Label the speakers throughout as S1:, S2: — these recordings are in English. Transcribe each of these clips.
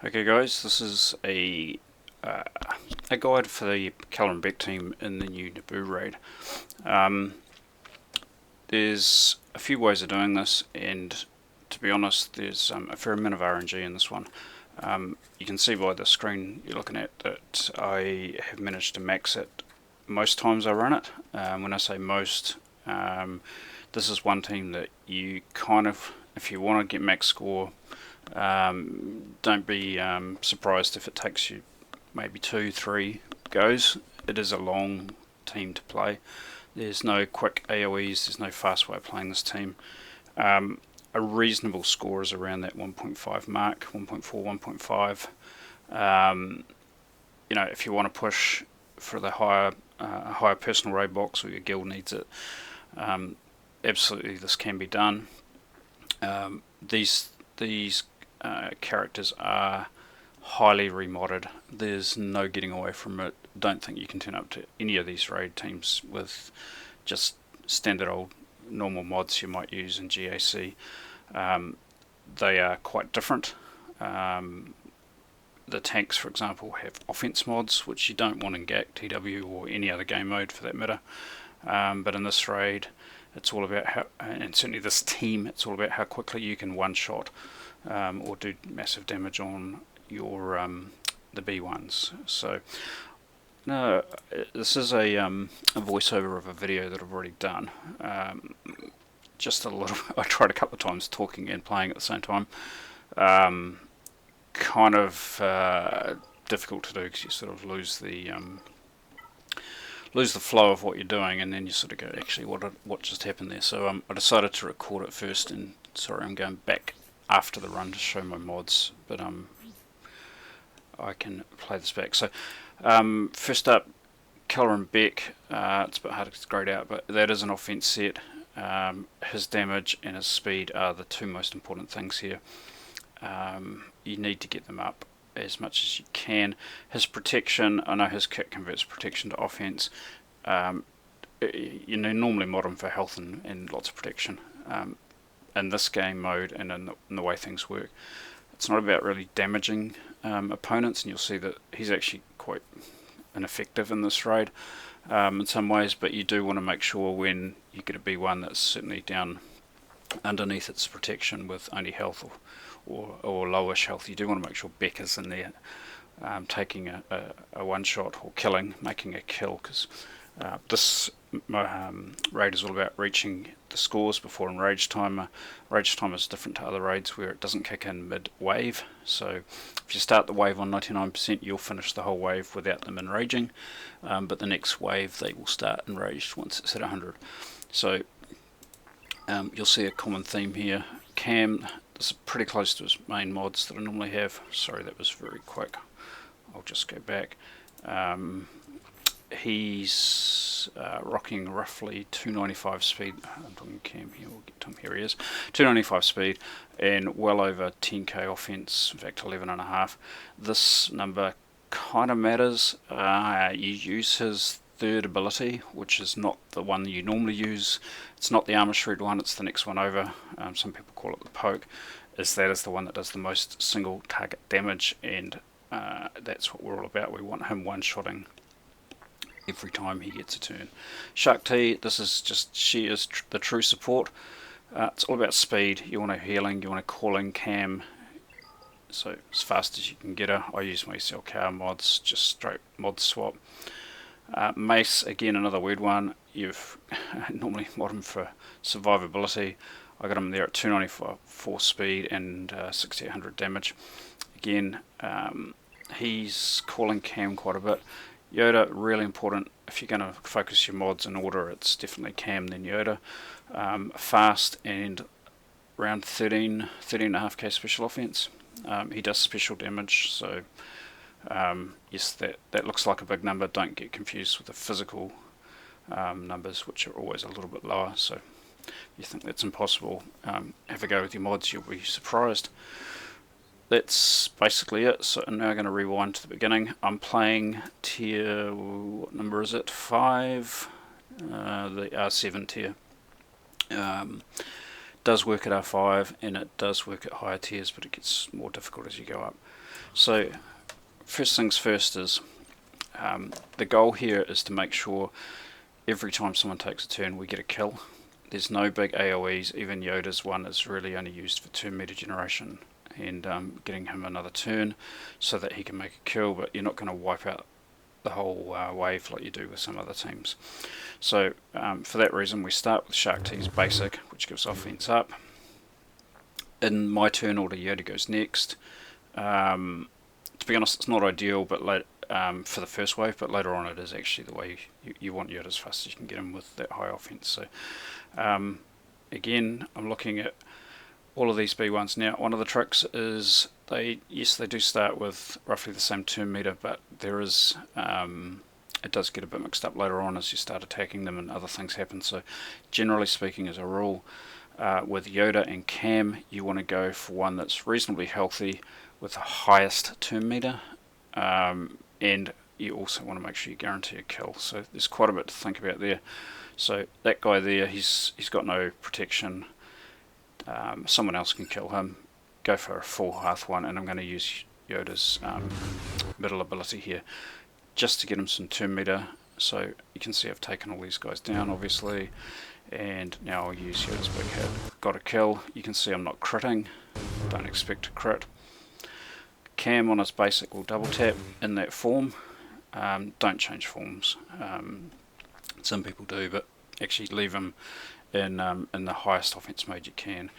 S1: Okay guys, this is a guide for the Kelleran Beq team in the new Naboo raid. There's a few ways of doing this, and to be honest there's a fair amount of RNG in this one. You can see by the screen you're looking at that I have managed to max it most times I run it. When I say most, this is one team that you kind of, if you want to get max score, don't be surprised if it takes you maybe 2-3 goes. It is a long team to play. There's no quick AoEs, there's no fast way of playing this team. A reasonable score is around that 1.5 mark, 1.4, 1.5. You know, if you want to push for the higher personal raid box, or your guild needs it, absolutely this can be done. These characters are highly remodded. There's no getting away from it. Don't think you can turn up to any of these raid teams with just standard old normal mods you might use in GAC. They are quite different. The tanks, for example, have offense mods, which you don't want in GAC, TW, or any other game mode for that matter. But in this raid, it's all about how, and certainly this team, it's all about how quickly you can one-shot or do massive damage on your the B1s. So no, this is a voiceover of a video that I've already done. Just a little. I tried a couple of times talking and playing at the same time. Kind of difficult to do because you sort of lose the flow of what you're doing, and then you sort of go, actually, what just happened there? So I decided to record it first, and sorry, I'm going back after the run to show my mods, but I can play this back. So first up, Kelleran Beq. It's a bit hard to grade out, but that is an offense set. His damage and his speed are the two most important things here. You need to get them up as much as you can. His protection, I know his kit converts protection to offense. You know, normally mod him for health and lots of protection. In this game mode and in the way things work, it's not about really damaging opponents, and you'll see that he's actually quite ineffective in this raid in some ways, but you do want to make sure when you get a B1 that's certainly down underneath its protection with only health or lowish health. You do want to make sure Beq is in there taking a one-shot or making a kill, because this raid is all about reaching the scores before enrage time. Enrage time is different to other raids where it doesn't kick in mid-wave, so if you start the wave on 99%, you'll finish the whole wave without them enraging, but the next wave they will start enraged once it's at 100. So you'll see a common theme here. Cam, this is pretty close to his main mods that I normally have. Sorry, that was very quick. I'll just go back. He's rocking roughly 295 speed. I'm talking Cam here, we'll get to him. Here he is. 295 speed and well over 10k offense, in fact 11.5. This number kind of matters. You use his third ability, which is not the one that you normally use. It's not the armor shred one, it's the next one over. Some people call it the poke. That is the one that does the most single target damage, and that's what we're all about. We want him one-shotting every time he gets a turn. Shark T, this is just, she is the true support. It's all about speed. You want a healing, you want a calling Cam, so as fast as you can get her. I use my SLK mods, just straight mod swap. Mace, again another weird one. You've normally mod him for survivability. I got him there at 294 speed and 6800 damage. Again, he's calling Cam quite a bit. Yoda, really important. If you're going to focus your mods in order, it's definitely Cam, then Yoda. Fast and around 13.5k special offense. He does special damage, so yes, that looks like a big number. Don't get confused with the physical numbers, which are always a little bit lower. So if you think that's impossible, have a go with your mods, you'll be surprised. That's basically it. So now I'm going to rewind to the beginning. I'm playing tier, what number is it? 5, the R7 tier. does work at R5 and it does work at higher tiers, but it gets more difficult as you go up. So first things first is the goal here is to make sure every time someone takes a turn we get a kill. There's no big AoEs. Even Yoda's one is really only used for turn meter generation and getting him another turn so that he can make a kill, but you're not going to wipe out the whole wave like you do with some other teams. So for that reason we start with Shark T's basic, which gives offense up. In my turn order, Yoda goes next. To be honest, it's not ideal, but for the first wave, but later on it is actually the way you want Yoda as fast as you can get him with that high offense. So again, I'm looking at all of these B1s now. One of the tricks is they do start with roughly the same turn meter, but there is it does get a bit mixed up later on as you start attacking them and other things happen. So generally speaking, as a rule, with Yoda and Cam, you want to go for one that's reasonably healthy with the highest turn meter, and you also want to make sure you guarantee a kill. So there's quite a bit to think about there. So that guy there, he's got no protection. Someone else can kill him. Go for a full hearth one, and I'm going to use Yoda's middle ability here just to get him some turn meter. So you can see I've taken all these guys down obviously, and now I'll use Yoda's big hit. Got a kill. You can see I'm not critting, don't expect to crit. Cam on his basic will double tap in that form. Don't change forms. Some people do, but actually leave him in the highest offense mode you can.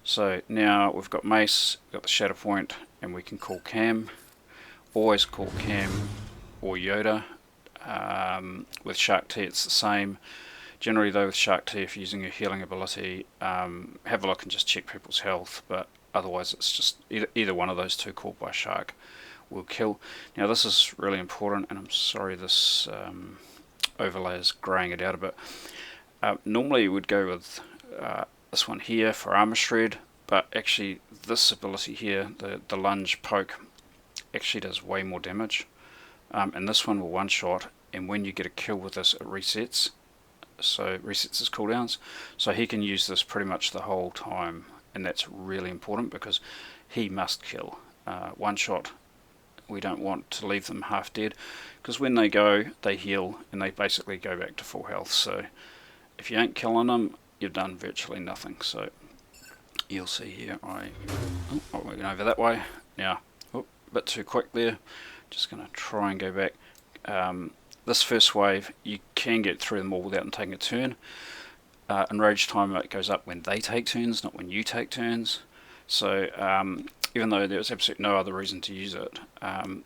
S1: So now we've got Mace, we've got the Shadow Point, and we can call Cam. Always call Cam or Yoda. With Shark T it's the same. Generally though with Shark T, if you're using a healing ability, have a look and just check people's health, but otherwise it's just either one of those two called by Shark will kill. Now this is really important, and I'm sorry this overlay is greying it out a bit. Normally you would go with this one here for armor shred, but actually this ability here, the lunge poke, actually does way more damage, and this one will one shot, and when you get a kill with this it resets, so it resets his cooldowns, so he can use this pretty much the whole time, and that's really important because he must kill. One shot, we don't want to leave them half dead, because when they go they heal and they basically go back to full health. So if you ain't killing them, you've done virtually nothing. So you'll see here, I went over that way. Now, a bit too quick there. Just going to try and go back. This first wave, you can get through them all without them taking a turn. Enrage timer goes up when they take turns, not when you take turns. So even though there's absolutely no other reason to use it,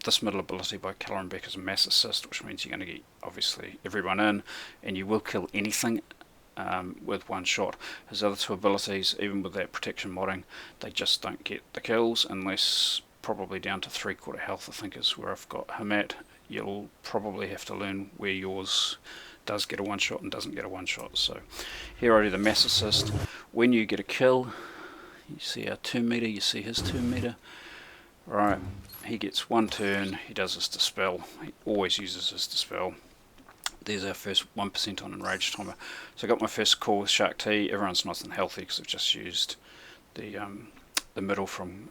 S1: this middle ability by Kelleran Beq is a mass assist, which means you're going to get obviously everyone in, and you will kill anything with one shot. His other two abilities, even with that protection modding, they just don't get the kills unless probably down to 3/4 health, I think is where I've got him at. You'll probably have to learn where yours does get a one shot and doesn't get a one shot. So here I do the mass assist. When you get a kill, you see our turn meter, you see his turn meter. Right, he gets one turn, he does his dispel, he always uses his dispel. There's our first 1% on enrage timer. So I got my first call with Shark T. Everyone's nice and healthy because I've just used the middle from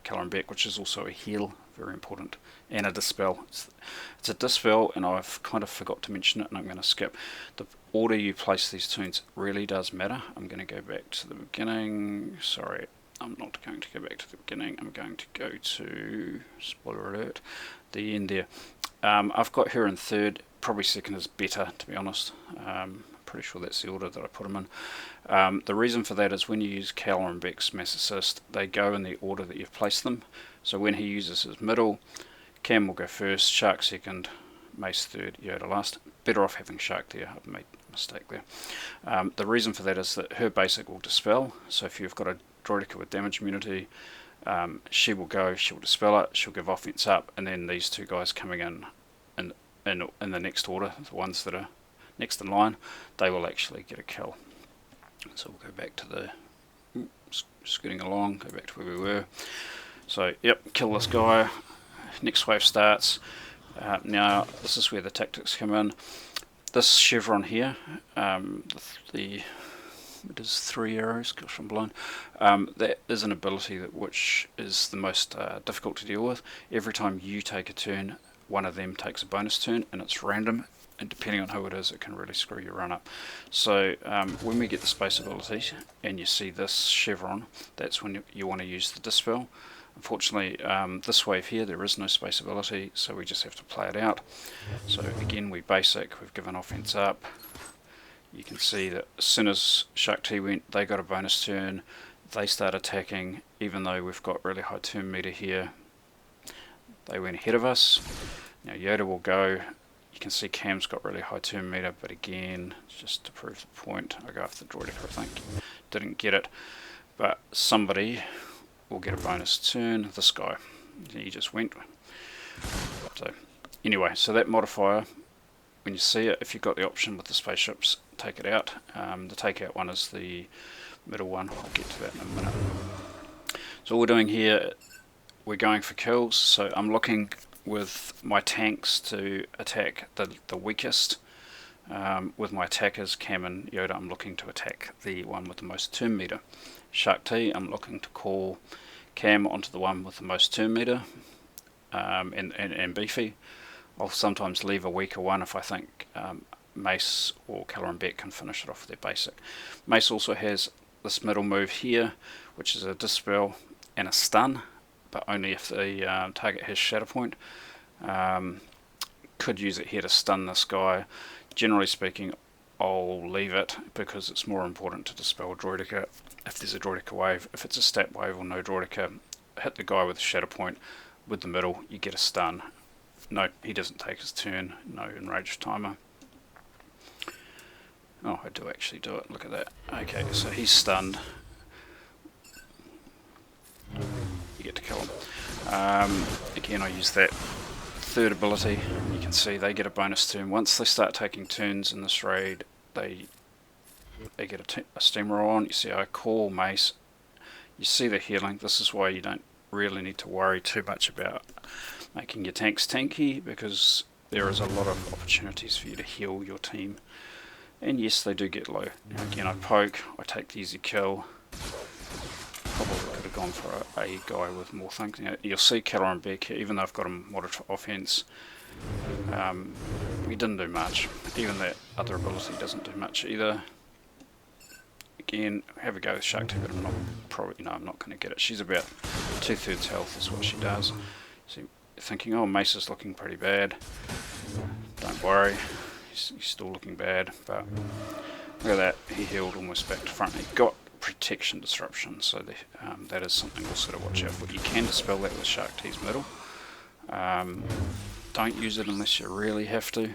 S1: Kelleran Beq, which is also a heal, very important, and a dispel. It's a dispel, and I've kind of forgot to mention it, and I'm going to skip. The order you place these tunes really does matter. I'm going to go back to the beginning. Sorry, I'm not going to go back to the beginning. I'm going to go to, spoiler alert, the end there. I've got her in third. Probably second is better, to be honest. Pretty sure that's the order that I put them in. The reason for that is when you use Kelleran Beq's mass assist, they go in the order that you've placed them. So when he uses his middle, Cam will go first, Shark second, Mace third, Yoda last. Better off having Shark there. I've made a mistake there. The reason for that is that her basic will dispel. So if you've got a droideka with damage immunity, she will go, she'll dispel it, she'll give offense up, and then these two guys coming in the next order, the ones that are next in line, they will actually get a kill. So we'll go back to the scooting along, go back to where we were. So yep, kill this guy. Next wave starts. Now this is where the tactics come in. This chevron here, the It is 3 arrows, gosh I'm blind. That is an ability which is the most difficult to deal with. Every time you take a turn, one of them takes a bonus turn, and it's random, and depending on who it is, it can really screw your run up. So when we get the space ability and you see this chevron, that's when you want to use the dispel. Unfortunately, this wave here, there is no space ability, so we just have to play it out. So again, we basic, we've given offense up. You can see that as soon as Shark T went, they got a bonus turn. They start attacking, even though we've got really high turn meter here. They went ahead of us. Now Yoda will go. You can see Cam's got really high turn meter, but again, just to prove the point, I go after the Droidica, I think. Didn't get it, but somebody will get a bonus turn. This guy, he just went. So anyway, so that modifier, when you see it, if you've got the option with the spaceships, take it out. The takeout one is the middle one. I'll get to that in a minute. So what we're doing here, we're going for kills. So I'm looking with my tanks to attack the weakest. With my attackers, Cam and Yoda, I'm looking to attack the one with the most turn meter. Shark T, I'm looking to call Cam onto the one with the most turn meter, and beefy. I'll sometimes leave a weaker one if I think Mace or Kelleran Beq can finish it off with their basic. Mace also has this middle move here, which is a dispel and a stun, but only if the target has shadow point. Could use it here to stun this guy. Generally speaking, I'll leave it because it's more important to dispel a Droidica if there's a Droidica wave. If it's a stat wave or no Droidica, hit the guy with the shadow point with the middle, you get a stun. No, he doesn't take his turn, no enrage timer. Oh, I do actually do it, look at that. Okay, so he's stunned. You get to kill him. Again, I use that third ability. You can see they get a bonus turn. Once they start taking turns in this raid, they get a steamroll on. You see I call Mace. You see the healing. This is why you don't really need to worry too much about making your tanks tanky, because there is a lot of opportunities for you to heal your team. And yes, they do get low. Now again, I poke, I take the easy kill. Probably could have gone for a guy with more things. Now, you'll see Kelleran Beq here, even though I've got him modded for offense, he didn't do much. Even that other ability doesn't do much either. Again, have a go with Shark T, but I'm not I'm not going to get it. She's about 2/3 health is what she does. So you're thinking, oh, Mace is looking pretty bad. Don't worry, he's still looking bad, but look at that, he healed almost back to front. He got protection disruption, so that is something also to watch out for. You can dispel that with Shark T's middle. Don't use it unless you really have to.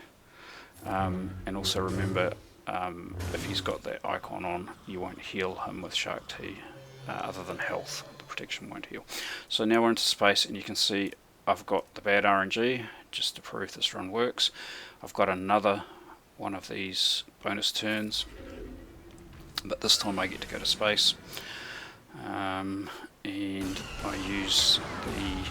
S1: And also remember, if he's got that icon on, you won't heal him with Shark T other than health. The protection won't heal. So now we're into space, and you can see I've got the bad RNG, just to prove this run works. I've got another one of these bonus turns, but this time I get to go to space, and I use the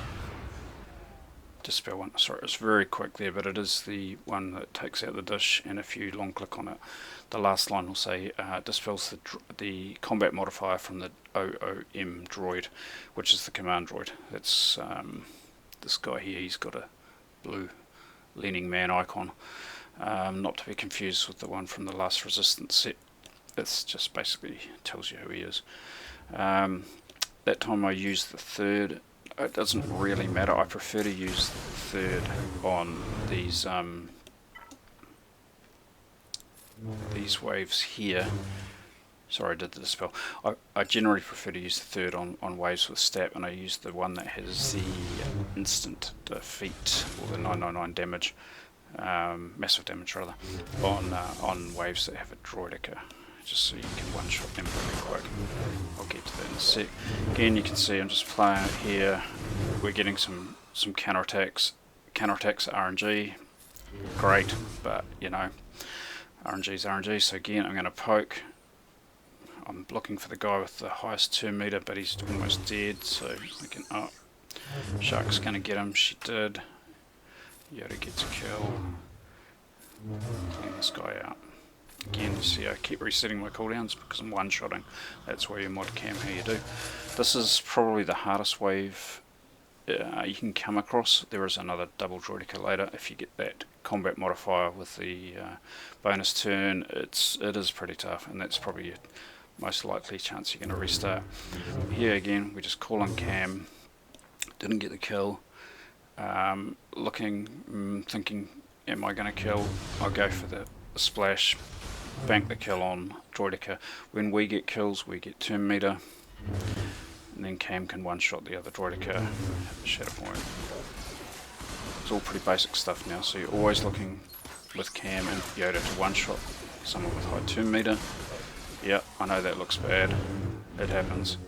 S1: dispel one. Sorry, it's very quick there, but it is the one that takes out the dish, and if you long click on it, the last line will say dispels the combat modifier from the OOM droid, which is the command droid. That's this guy here. He's got a blue leaning man icon, not to be confused with the one from the last Resistance set. It's just basically tells you who he is. That time I used the third. It doesn't really matter. I prefer to use the third on these waves here. Sorry, I did the dispel. I generally prefer to use the third on waves with stat, and I use the one that has the instant defeat, or the 999 damage, massive damage rather, on waves that have a Droidica, just so you can one-shot them pretty quick. I'll get to that in a sec. Again, you can see I'm just playing it here. We're getting some counterattacks. Counterattacks are RNG, great, but you know, RNG's RNG. So again, I'm going to poke. I'm looking for the guy with the highest turn meter, but he's almost dead, so thinking, oh, Shark's going to get him. She did. Yoda gets a kill. Clean this guy out. Again, you see I keep resetting my cooldowns because I'm one-shotting. That's where you mod cam how you do. This is probably the hardest wave you can come across. There is another double droidica later. If you get that combat modifier with the bonus turn, it is pretty tough, and that's probably your most likely chance you're going to restart. Here again, we just call on cam. Didn't get the kill. Looking, thinking, am I going to kill? I'll go for the splash, bank the kill on droidica. When we get kills, we get turn meter, and then cam can one-shot the other droidica, shatter point. It's all pretty basic stuff now, so you're always looking with cam and Yoda to one-shot someone with high turn meter. Yep, I know that looks bad. It happens.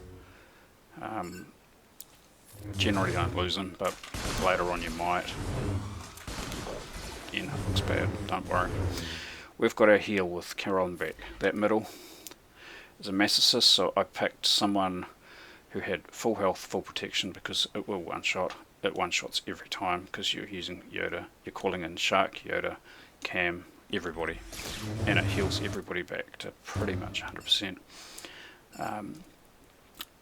S1: Generally don't lose them, but later on you might. Again, it looks bad, don't worry. We've got our heal with Kelleran Beq. That middle is a mace assist, so I picked someone who had full health, full protection, because it will one-shot. It one-shots every time because you're using Yoda. You're calling in Shark, Yoda, Cam, everybody, and it heals everybody back to pretty much 100%.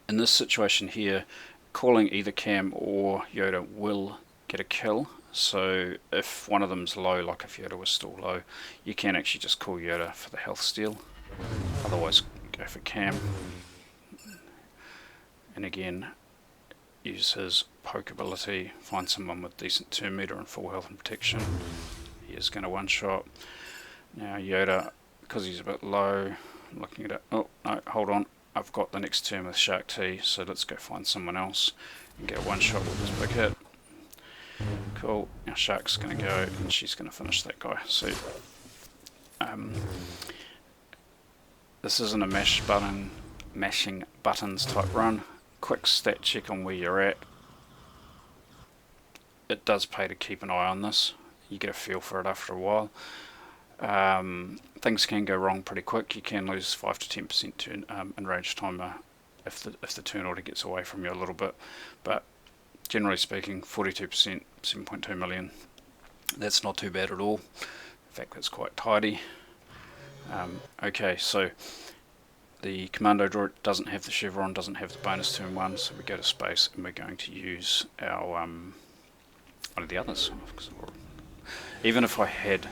S1: In this situation here, calling either Cam or Yoda will get a kill. So if one of them's low, like if Yoda was still low, you can actually just call Yoda for the health steal. Otherwise, go for Cam. And again, use his poke ability, find someone with decent turn meter and full health and protection. He is going to one-shot. Now Yoda, because he's a bit low, I'm looking at it. Oh, no, hold on. I've got the next turn with Shark T, so let's go find someone else and get a one-shot with this big hit. Cool. Now Shark's going to go, and she's going to finish that guy. So this isn't a mashing buttons type run. Quick stat check on where you're at. It does pay to keep an eye on this. You get a feel for it after a while. Things can go wrong pretty quick. You can lose 5 to 10% turn enrage timer if the turn order gets away from you a little bit. But generally speaking, 42%, 7.2 million. That's not too bad at all. In fact, that's quite tidy. Okay, so the commando droid doesn't have the chevron, doesn't have the bonus turn 1, so we go to space and we're going to use our one of the others. Even if I had,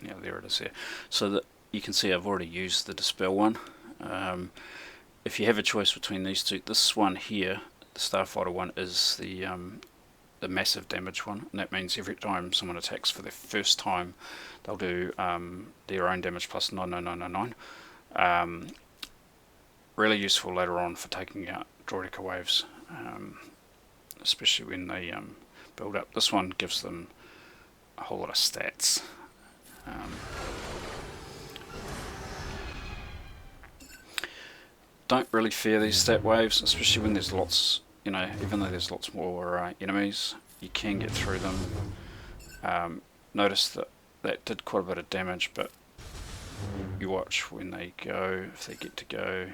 S1: yeah, there it is there. So that you can see I've already used the dispel one. If you have a choice between these two, this one here, the Starfighter one, is the massive damage one, and that means every time someone attacks for the first time, they'll do their own damage plus 99999. Really useful later on for taking out droidica waves, especially when they build up. This one gives them a whole lot of stats. Don't really fear these stat waves, especially when there's lots, even though there's lots more enemies, you can get through them. Notice that did quite a bit of damage, but you watch when they go, if they get to go.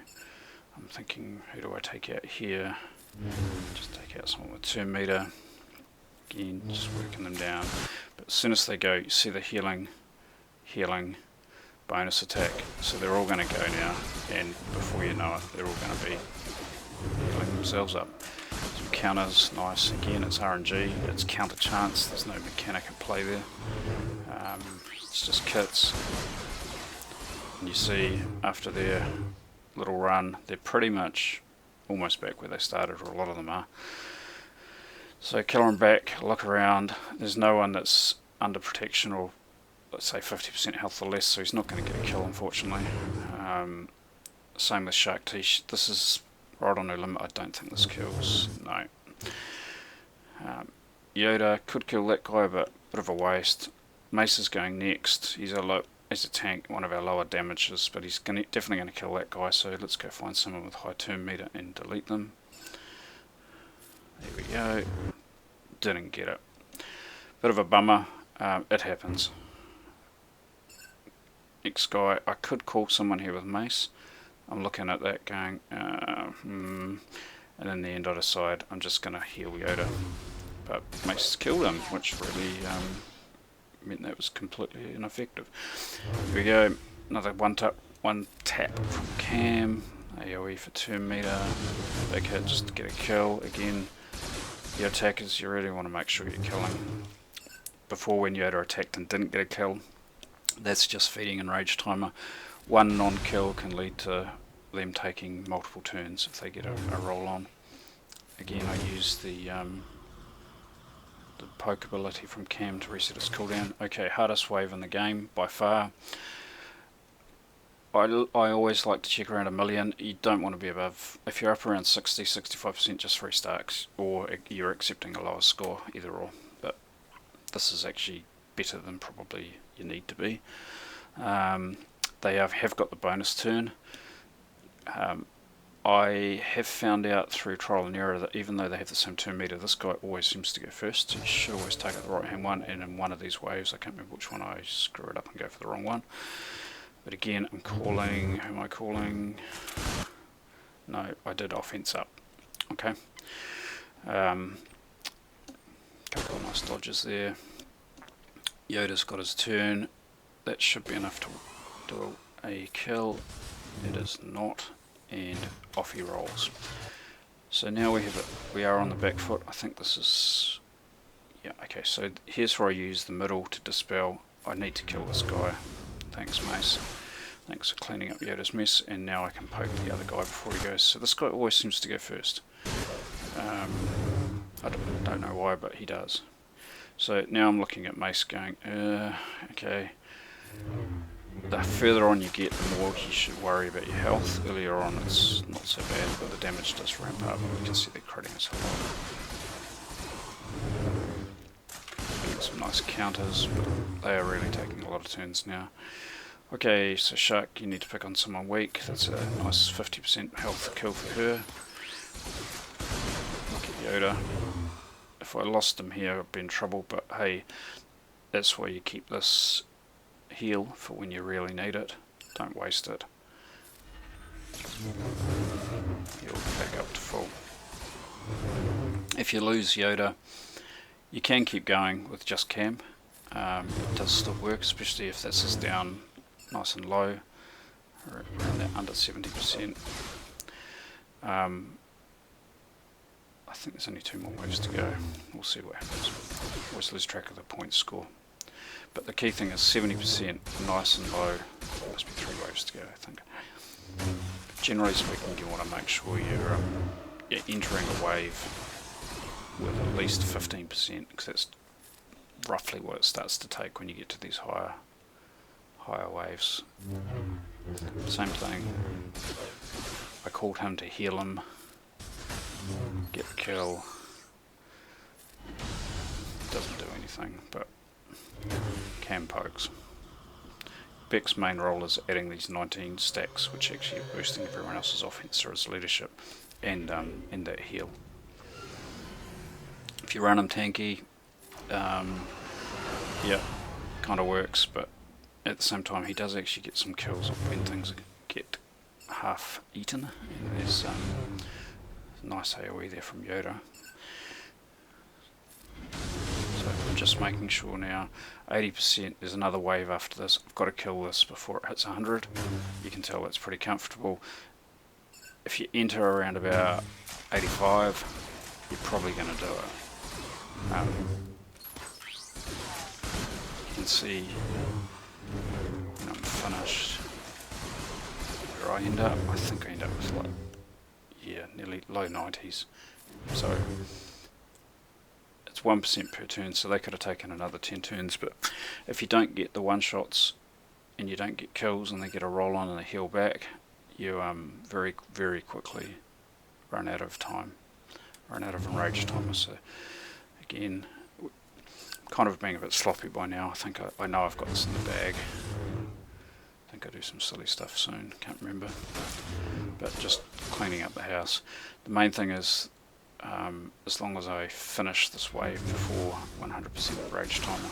S1: I'm thinking, who do I take out here? Just take out someone with turn meter. Again, just working them down. But as soon as they go, you see the healing, bonus attack. So they're all going to go now, and before you know it, they're all going to be healing themselves up. Some counters, nice. Again, it's RNG, it's counter chance, there's no mechanic at play there. It's just kits. And you see, after their little run, they're pretty much almost back where they started, or a lot of them are. So Kelleran Beq, look around, there's no one that's under protection or let's say 50% health or less, so he's not going to get a kill, unfortunately. Same with Shark T. This is right on her limit. I don't think this kills. No. Yoda could kill that guy, but a bit of a waste. Mace is going next. He's a tank, one of our lower damages, but he's definitely going to kill that guy, so let's go find someone with high turn meter and delete them. There we go. Didn't get it. Bit of a bummer. It happens. Next guy, I could call someone here with mace. I'm looking at that going, and in the end I decide I'm just going to heal Yoda. But mace killed him, which really meant that was completely ineffective. Here we go. another one tap from Cam. AoE for 2 meter. Big hit just to get a kill. Again, your attackers, you really want to make sure you're killing. Before, when Yoda attacked and didn't get a kill, that's just feeding enrage timer. One non-kill can lead to them taking multiple turns if they get a roll on. Again, I use the poke ability from Cam to reset his cooldown. Okay, hardest wave in the game by far. I always like to check around 1 million. You don't want to be above. If you're up around 60-65%, just restart, or you're accepting a lower score, either or. But this is actually better than probably you need to be. They have got the bonus turn. I have found out through trial and error that even though they have the same turn meter, this guy always seems to go first. So you should always take the right hand one, and in one of these waves, I can't remember which one, I screw it up and go for the wrong one. But again, I'm calling, who am I calling? No, I did offense up. Okay. Couple of nice dodges there. Yoda's got his turn. That should be enough to do a kill. It is not. And off he rolls. So now we are on the back foot. I think this is, yeah, okay, so here's where I use the middle to dispel. I need to kill this guy. Thanks, Mace. Thanks for cleaning up Yoda's mess, and now I can poke the other guy before he goes. So this guy always seems to go first. I don't know why, but he does. So now I'm looking at Mace going, okay. The further on you get, the more you should worry about your health. Earlier on it's not so bad, but the damage does ramp up. You can see they're critting us a lot. Getting some nice counters, but they are really taking a lot of turns now. Okay, so Shark, you need to pick on someone weak. That's a nice 50% health kill for her. Look at Yoda. If I lost him here, I'd be in trouble, but hey, that's why you keep this heal for when you really need it. Don't waste it. Heal back up to full. If you lose Yoda, you can keep going with just Cam. It does still work, especially if this is down nice and low, around that under 70%. I think there's only 2 more waves to go. We'll see what happens. Always lose track of the point score. But the key thing is 70% nice and low. Must be 3 waves to go, I think. Generally speaking, you want to make sure you're entering a wave with at least 15%, because that's roughly what it starts to take when you get to these higher waves. Same thing. I called him to heal him, get the kill. Doesn't do anything, but Cam pokes. Beq's main role is adding these 19 stacks, which actually are boosting everyone else's offense through his leadership and that heal. If you run him tanky, yeah, kind of works, but at the same time he does actually get some kills when things get half eaten. And there's nice AoE there from Yoda. So I'm just making sure now, 80%, there's another wave after this. I've got to kill this before it hits 100. You can tell it's pretty comfortable. If you enter around about 85, you're probably going to do it. You can see when I'm finished where I end up. I think I end up with like, yeah, nearly low 90s. So it's 1% per turn, so they could have taken another 10 turns. But if you don't get the one shots and you don't get kills and they get a roll on and a heal back, you very, very quickly run out of time, run out of enrage timer. So again, kind of being a bit sloppy by now. I think I know I've got this in the bag. I think I'll do some silly stuff soon, can't remember. But just cleaning up the house. The main thing is, as long as I finish this wave before 100% enrage timer,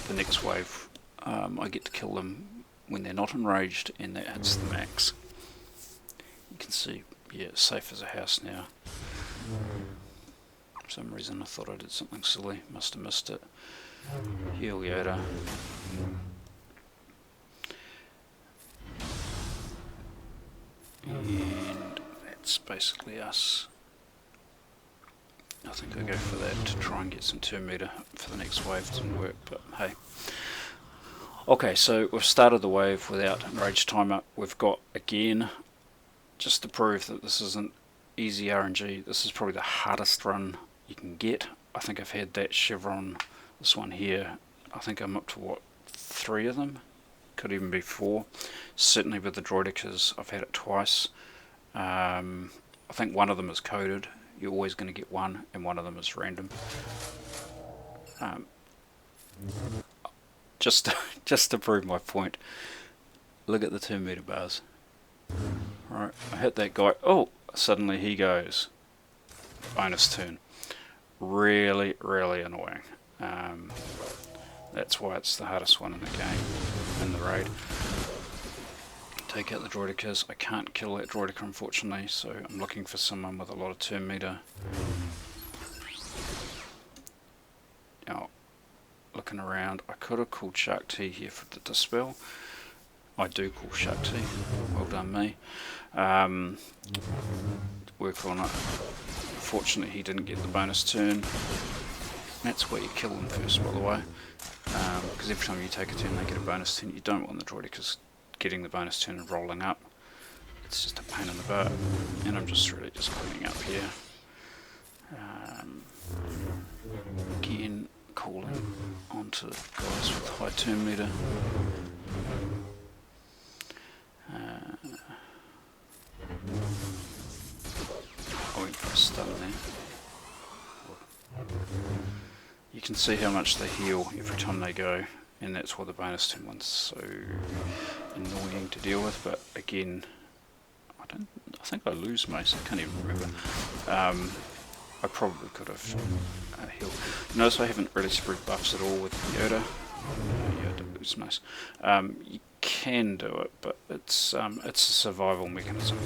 S1: the next wave I get to kill them when they're not enraged, and that hits the max. You can see, yeah, it's safe as a house now. For some reason I thought I did something silly, must have missed it. Heal Yoda. and that's basically us. I think I'll go for that to try and get some 2 meter for the next wave. Didn't work, but hey. Okay, so we've started the wave without enrage timer. We've got, again, just to prove that this isn't easy RNG, this is probably the hardest run you can get. I think I've had that chevron, this one here, I think I'm up to what, 3 of them? Could even be 4. Certainly with the Droidicas, I've had it twice. I think one of them is coded. You're always going to get one, and one of them is random. Just to prove my point, look at the 2 meter bars. Right, I hit that guy. Oh, suddenly he goes bonus turn. Really, really annoying. That's why it's the hardest one in the game, in the raid. Take out the Droidicas. I can't kill that Droidica, unfortunately, so I'm looking for someone with a lot of 2 meter. Now, looking around, I could have called Shark T here for the dispel. I do call Shark T. Well done, me. Work on it. Unfortunately, he didn't get the bonus turn. That's where you kill them first, by the way. Because every time you take a turn, they get a bonus turn. You don't want the Droidicas getting the bonus turn and rolling up. It's just a pain in the butt. And I'm just really just cleaning up here. Again, calling onto guys with high 2 meter. I went for a stun there. You can see how much they heal every time they go, and that's why the bonus turn one's so annoying to deal with. But again, I think I lose mace. I can't even remember. I probably could have healed. Notice I haven't really spread buffs at all with Yoda. Yoda lose mace. You can do it, but it's a survival mechanism.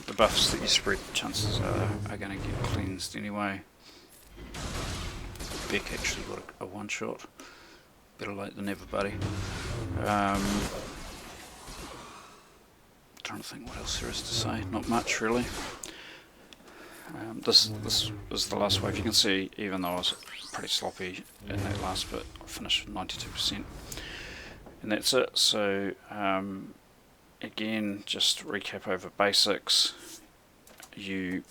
S1: The buffs that you spread, chances are going to get cleansed anyway. Beq actually got a one shot. Better late than never, buddy. Trying to think what else there is to say. Not much, really. This was the last wave. You can see, even though I was pretty sloppy in that last bit, I finished with 92%. And that's it. So, again, just recap over basics. You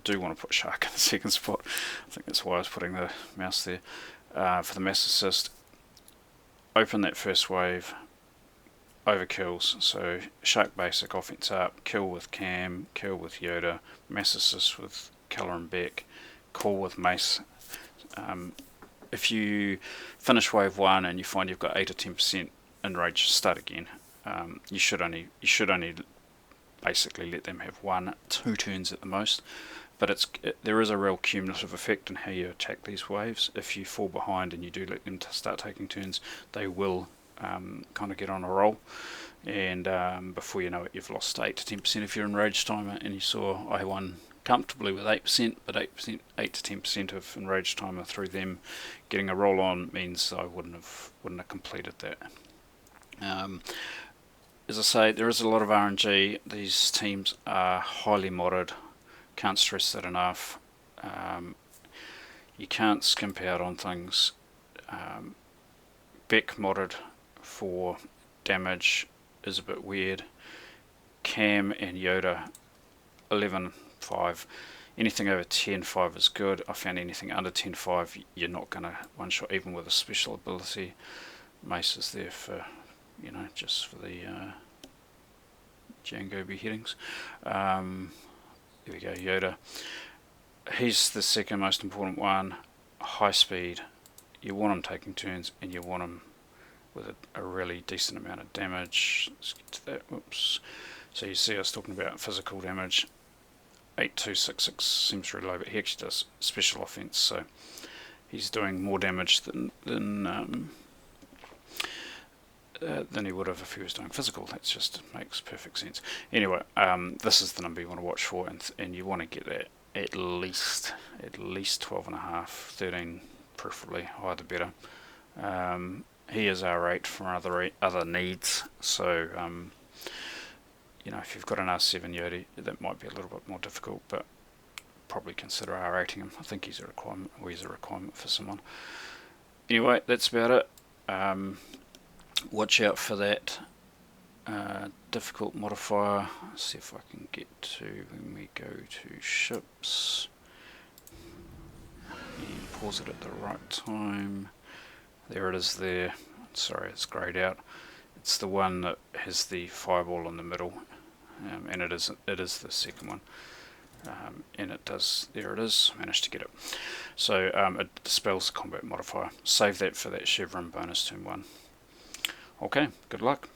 S1: do want to put Shark in the second spot. I think that's why I was putting the mouse there. For the mass assist, open that first wave, overkills. So Shark basic, offense up, kill with Cam, kill with Yoda, mass assist with Kelleran Beq, call with mace. If you finish wave 1 and you find you've got 8 or 10% enrage, start again. You should only basically let them have 1-2 turns at the most. But there is a real cumulative effect in how you attack these waves. If you fall behind and you do let them start taking turns, they will kind of get on a roll. And before you know it, you've lost 8 to 10% of your enrage timer. And you saw I won comfortably with 8%, but 8 to 10% of enrage timer through them getting a roll on means I wouldn't have completed that. As I say, there is a lot of RNG. These teams are highly modded. Can't stress that enough. You can't skimp out on things. Beq modded for damage is a bit weird. Cam and Yoda 11.5. Anything over 10.5 is good. I found anything under 10.5 you're not going to one shot, even with a special ability. Mace is there for, just for the Django beheadings. There we go, Yoda. He's the second most important one. High speed. You want him taking turns, and you want him with a really decent amount of damage. Let's get to that. Whoops. So you see I was talking about physical damage. 8266 seems really low, but he actually does special offense, so he's doing more damage than he would have if he was doing physical. That just makes perfect sense. Anyway, this is the number you want to watch for, and you want to get that at least 12.5, 13 preferably, higher the better. He is R8 for other needs, so you know, if you've got an R7 Yodi, that might be a little bit more difficult, but probably consider R8ing him. I think he's a requirement, or he's a requirement for someone. Anyway, that's about it. Watch out for that difficult modifier. Let's see if I can get to, when we go to ships, and pause it at the right time. There it is there. Sorry, it's greyed out. It's the one that has the fireball in the middle, and it is the second one. And it does, there it is, managed to get it. So it dispels the combat modifier. Save that for that Chevron bonus turn 1. Okay, good luck.